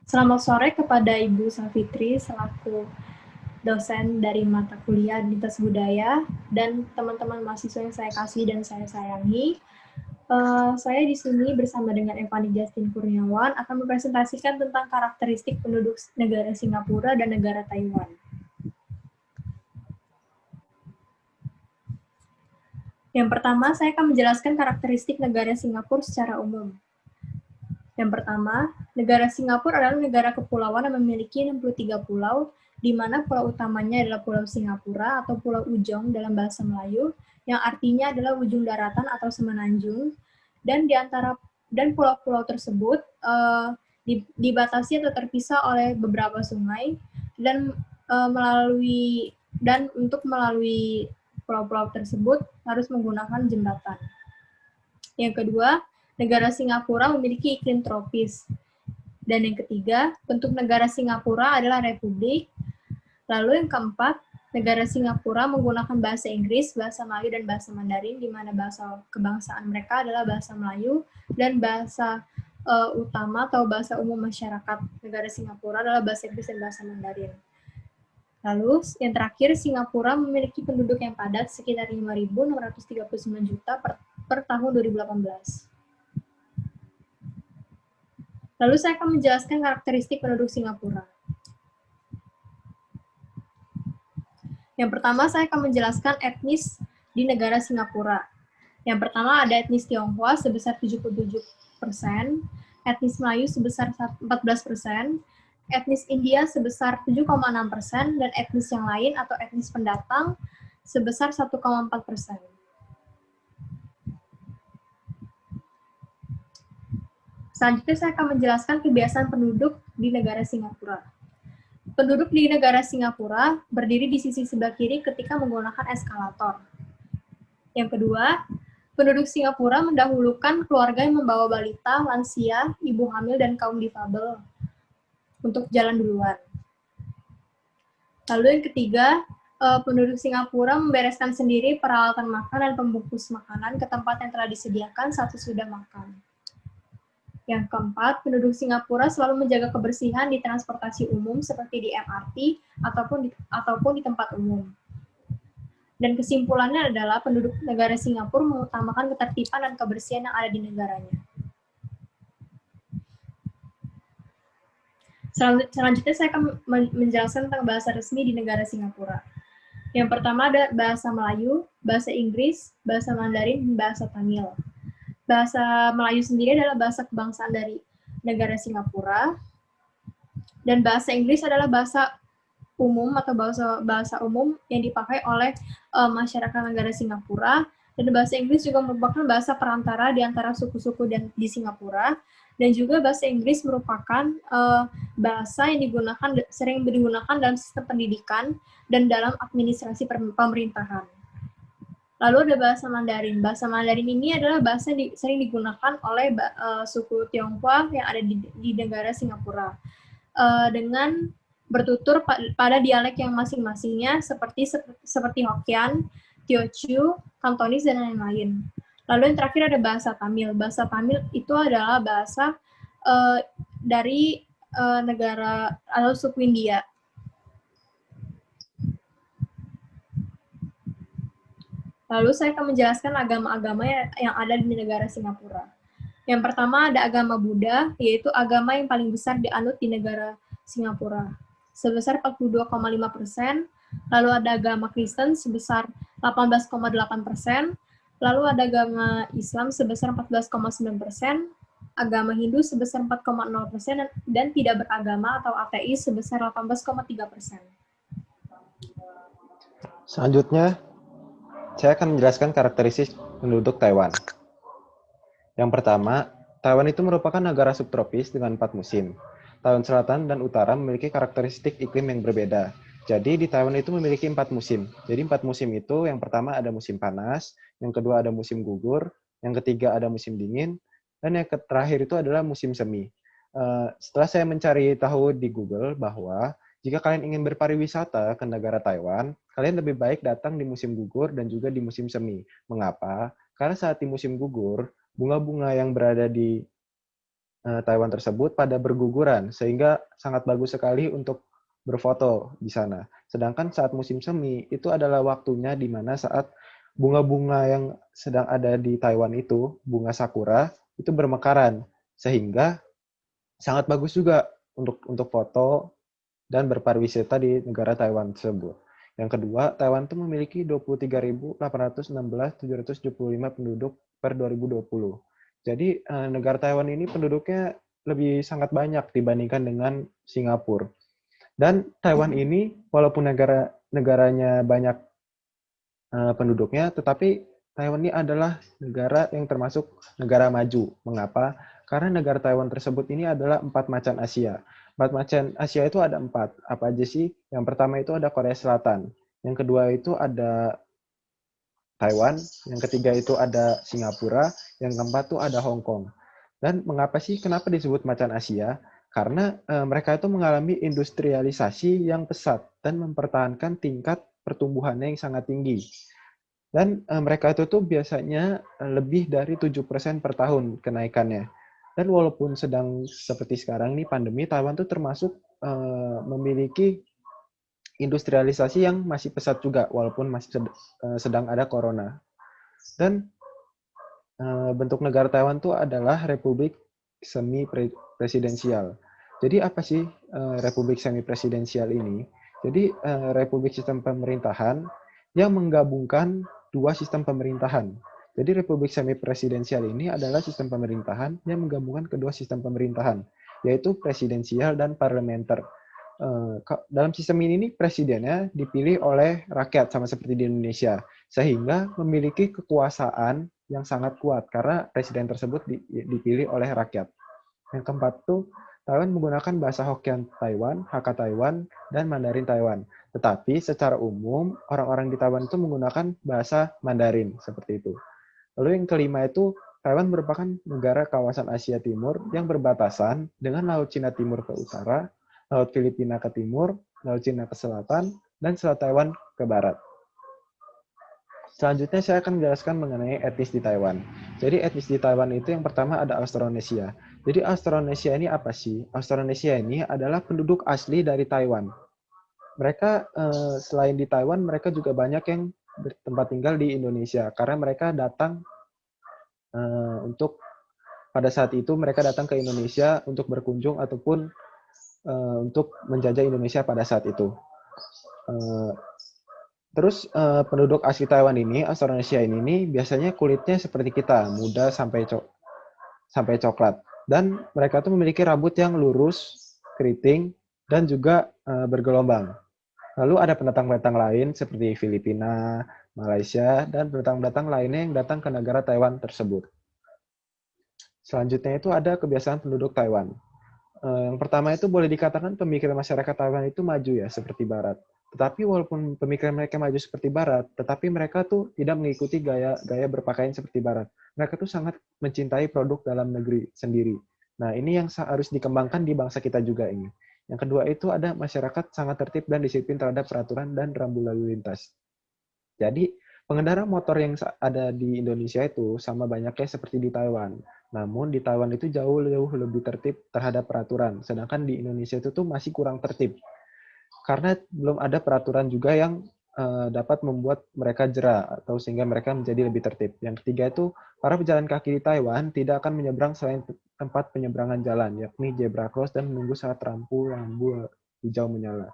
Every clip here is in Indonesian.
Selamat sore kepada Ibu Safitri selaku dosen dari mata kuliah Lintas Budaya dan teman-teman mahasiswa yang saya kasih dan saya sayangi. Saya di sini bersama dengan Evani Justin Kurniawan akan mempresentasikan tentang karakteristik penduduk negara Singapura dan negara Taiwan. Yang pertama, saya akan menjelaskan karakteristik negara Singapura secara umum. Yang pertama, negara Singapura adalah negara kepulauan yang memiliki 63 pulau, di mana pulau utamanya adalah Pulau Singapura atau Pulau Ujong dalam bahasa Melayu, yang artinya adalah ujung daratan atau semenanjung, dan di antara pulau-pulau tersebut dibatasi atau terpisah oleh beberapa sungai, dan untuk melalui pulau-pulau tersebut harus menggunakan jembatan. Yang kedua, negara Singapura memiliki iklim tropis. Dan yang ketiga, bentuk negara Singapura adalah republik. Lalu yang keempat, negara Singapura menggunakan bahasa Inggris, bahasa Melayu, dan bahasa Mandarin, di mana bahasa kebangsaan mereka adalah bahasa Melayu, dan bahasa utama atau bahasa umum masyarakat negara Singapura adalah bahasa Inggris dan bahasa Mandarin. Lalu, yang terakhir, Singapura memiliki penduduk yang padat sekitar 5.639 juta per tahun 2018. Lalu saya akan menjelaskan karakteristik penduduk Singapura. Yang pertama, saya akan menjelaskan etnis di negara Singapura. Yang pertama ada etnis Tionghoa sebesar 77%, etnis Melayu sebesar 14%, etnis India sebesar 7,6%, dan etnis yang lain atau etnis pendatang sebesar 1,4%. Selanjutnya saya akan menjelaskan kebiasaan penduduk di negara Singapura. Penduduk di negara Singapura berdiri di sisi sebelah kiri ketika menggunakan eskalator. Yang kedua, penduduk Singapura mendahulukan keluarga yang membawa balita, lansia, ibu hamil, dan kaum difabel untuk jalan duluan. Lalu yang ketiga, penduduk Singapura membereskan sendiri peralatan makan dan pembungkus makanan ke tempat yang telah disediakan saat sesudah makan. Yang keempat, penduduk Singapura selalu menjaga kebersihan di transportasi umum seperti di MRT ataupun di tempat umum. Dan kesimpulannya adalah penduduk negara Singapura mengutamakan ketertiban dan kebersihan yang ada di negaranya. Selanjutnya saya akan menjelaskan tentang bahasa resmi di negara Singapura. Yang pertama ada bahasa Melayu, bahasa Inggris, bahasa Mandarin, dan bahasa Tamil. Bahasa Melayu sendiri adalah bahasa kebangsaan dari negara Singapura, dan bahasa Inggris adalah bahasa umum atau bahasa umum yang dipakai oleh masyarakat negara Singapura, dan bahasa Inggris juga merupakan bahasa perantara di antara suku-suku di Singapura, dan juga bahasa Inggris merupakan bahasa yang sering digunakan dalam sistem pendidikan dan dalam administrasi pemerintahan. Lalu ada bahasa Mandarin. Bahasa Mandarin ini adalah bahasa yang sering digunakan oleh suku Tionghoa yang ada di negara Singapura. Dengan bertutur pada dialek yang masing-masingnya seperti Hokkien, Teochew, Kantonis, dan lain-lain. Lalu yang terakhir ada bahasa Tamil. Bahasa Tamil itu adalah bahasa dari negara atau suku India. Lalu saya akan menjelaskan agama-agama yang ada di negara Singapura. Yang pertama ada agama Buddha, yaitu agama yang paling besar dianut di negara Singapura, sebesar 42,5%. Lalu ada agama Kristen sebesar 18,8%. Lalu ada agama Islam sebesar 14,9%. Agama Hindu sebesar 4,0%, dan tidak beragama atau ateis sebesar 18,3%. Selanjutnya, saya akan menjelaskan karakteristik penduduk Taiwan. Yang pertama, Taiwan itu merupakan negara subtropis dengan 4 musim. Taiwan Selatan dan Utara memiliki karakteristik iklim yang berbeda. Jadi di Taiwan itu memiliki 4 musim. Jadi 4 musim itu yang pertama ada musim panas, yang kedua ada musim gugur, yang ketiga ada musim dingin, dan yang terakhir itu adalah musim semi. Setelah saya mencari tahu di Google bahwa jika kalian ingin berpariwisata ke negara Taiwan, kalian lebih baik datang di musim gugur dan juga di musim semi. Mengapa? Karena saat di musim gugur, bunga-bunga yang berada di Taiwan tersebut pada berguguran, sehingga sangat bagus sekali untuk berfoto di sana. Sedangkan saat musim semi, itu adalah waktunya di mana saat bunga-bunga yang sedang ada di Taiwan itu, bunga sakura, itu bermekaran. Sehingga sangat bagus juga untuk foto dan berpariwisata di negara Taiwan tersebut. Yang kedua, Taiwan itu memiliki 23.816.775 penduduk per 2020. Jadi negara Taiwan ini penduduknya lebih sangat banyak dibandingkan dengan Singapura. Dan Taiwan ini walaupun negaranya banyak penduduknya, tetapi Taiwan ini adalah negara yang termasuk negara maju. Mengapa? Karena negara Taiwan tersebut ini adalah 4 macan Asia. 4 macan Asia itu ada 4. Apa aja sih? Yang pertama itu ada Korea Selatan. Yang kedua itu ada Taiwan. Yang ketiga itu ada Singapura. Yang keempat itu ada Hong Kong. Dan mengapa sih? Kenapa disebut macan Asia? Karena mereka itu mengalami industrialisasi yang pesat dan mempertahankan tingkat pertumbuhannya yang sangat tinggi. Dan mereka itu tuh biasanya lebih dari 7% per tahun kenaikannya. Dan walaupun sedang seperti sekarang nih pandemi, Taiwan tuh termasuk memiliki industrialisasi yang masih pesat juga, walaupun masih sedang ada corona. Dan bentuk negara Taiwan tuh adalah republik semi presidensial. Jadi apa sih republik semi presidensial ini? Jadi republik sistem pemerintahan yang menggabungkan 2 sistem pemerintahan. Jadi republik semi presidensial ini adalah sistem pemerintahan yang menggabungkan kedua sistem pemerintahan, yaitu presidensial dan parlementer. Dalam sistem ini presidennya dipilih oleh rakyat sama seperti di Indonesia, sehingga memiliki kekuasaan yang sangat kuat karena presiden tersebut dipilih oleh rakyat. Yang keempat tuh Taiwan menggunakan bahasa Hokkien Taiwan, Hakka Taiwan, dan Mandarin Taiwan. Tetapi secara umum orang-orang di Taiwan itu menggunakan bahasa Mandarin seperti itu. Lalu yang kelima itu Taiwan merupakan negara kawasan Asia Timur yang berbatasan dengan Laut Cina Timur ke utara, Laut Filipina ke timur, Laut Cina ke selatan, dan Selat Taiwan ke barat. Selanjutnya saya akan menjelaskan mengenai etnis di Taiwan. Jadi etnis di Taiwan itu yang pertama ada Austronesia. Jadi Austronesia ini apa sih? Austronesia ini adalah penduduk asli dari Taiwan. Mereka selain di Taiwan, mereka juga banyak yang bertempat tinggal di Indonesia karena mereka datang untuk pada saat itu mereka datang ke Indonesia untuk berkunjung ataupun untuk menjajah Indonesia pada saat itu. Terus penduduk asli Taiwan ini, Austronesia ini biasanya kulitnya seperti kita, muda sampai coklat. Dan mereka tuh memiliki rambut yang lurus, keriting, dan juga bergelombang. Lalu ada pendatang-pendatang lain seperti Filipina, Malaysia, dan pendatang-pendatang lainnya yang datang ke negara Taiwan tersebut. Selanjutnya itu ada kebiasaan penduduk Taiwan. Yang pertama itu boleh dikatakan pemikiran masyarakat Taiwan itu maju ya, seperti Barat. Tetapi walaupun pemikiran mereka maju seperti Barat, tetapi mereka tuh tidak mengikuti gaya berpakaian seperti Barat. Mereka tuh sangat mencintai produk dalam negeri sendiri. Nah, ini yang harus dikembangkan di bangsa kita juga ini. Yang kedua itu ada masyarakat sangat tertib dan disiplin terhadap peraturan dan rambu lalu lintas. Jadi, pengendara motor yang ada di Indonesia itu sama banyaknya seperti di Taiwan. Namun di Taiwan itu jauh lebih tertib terhadap peraturan. Sedangkan di Indonesia itu tuh masih kurang tertib. Karena belum ada peraturan juga yang dapat membuat mereka jera atau sehingga mereka menjadi lebih tertib. Yang ketiga itu para pejalan kaki di Taiwan tidak akan menyeberang selain tempat penyeberangan jalan, yakni zebra cross dan menunggu saat lampu hijau menyala.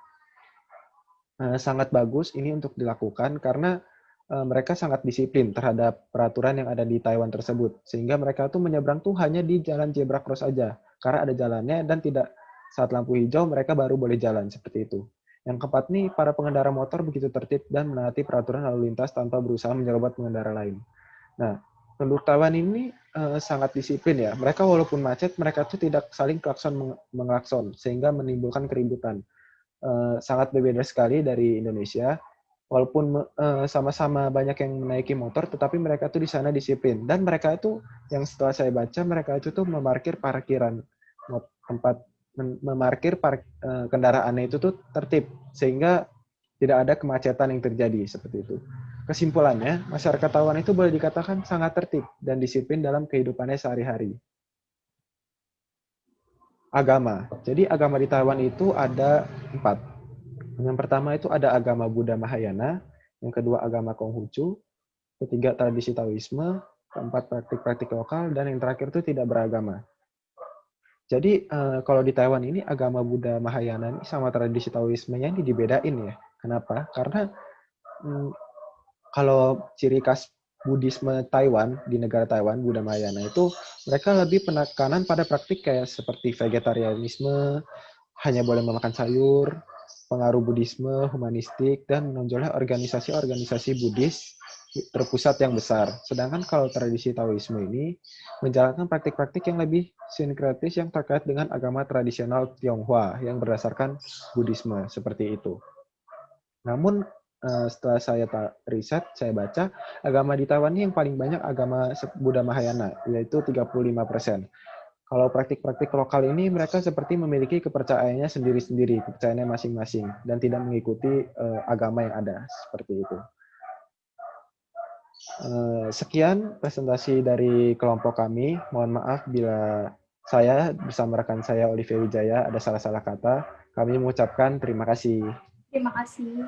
Sangat bagus ini untuk dilakukan karena mereka sangat disiplin terhadap peraturan yang ada di Taiwan tersebut. Sehingga mereka tuh menyeberang tuh hanya di jalan zebra cross aja. Karena ada jalannya dan tidak saat lampu hijau mereka baru boleh jalan seperti itu. Yang keempat nih, para pengendara motor begitu tertib dan menaati peraturan lalu lintas tanpa berusaha menyerobot pengendara lain. Nah, penduduk Taiwan ini sangat disiplin ya. Mereka walaupun macet, mereka tuh tidak saling klakson mengelakson sehingga menimbulkan keributan. Sangat berbeda sekali dari Indonesia. Walaupun sama-sama banyak yang menaiki motor, tetapi mereka tuh di sana disiplin. Dan mereka itu, yang setelah saya baca, mereka itu tuh memarkir parkiran tempat memarkir kendaraannya itu tuh tertib, sehingga tidak ada kemacetan yang terjadi seperti itu. Kesimpulannya, masyarakat Taiwan itu boleh dikatakan sangat tertib dan disiplin dalam kehidupannya sehari-hari. Agama. Jadi agama di Taiwan itu ada 4. Yang pertama itu ada agama Buddha Mahayana, yang kedua agama Konghucu, ketiga tradisi Taoisme, keempat praktik-praktik lokal, dan yang terakhir itu tidak beragama. Jadi kalau di Taiwan ini agama Buddha Mahayana ini sama tradisi Taoisme-nya ini dibedain ya. Kenapa? Karena mm, kalau ciri khas Buddhisme Taiwan di negara Taiwan, Buddha Mahayana itu mereka lebih penekanan pada praktik kayak seperti vegetarianisme, hanya boleh memakan sayur, pengaruh Buddhisme, humanistik, dan menonjolnya organisasi-organisasi Buddhis terpusat yang besar. Sedangkan kalau tradisi Taoisme ini menjalankan praktik-praktik yang lebih sinkretis yang terkait dengan agama tradisional Tionghoa yang berdasarkan Buddhisme, seperti itu. Namun setelah saya riset, saya baca, agama di Taiwan ini yang paling banyak agama Buddha Mahayana, yaitu 35%. Kalau praktik-praktik lokal ini mereka seperti memiliki kepercayaannya sendiri-sendiri, kepercayaannya masing-masing, dan tidak mengikuti agama yang ada, seperti itu. Sekian presentasi dari kelompok kami. Mohon maaf bila saya bersama rekan saya Olivia Wijaya ada salah-salah kata. Kami mengucapkan terima kasih. Terima kasih.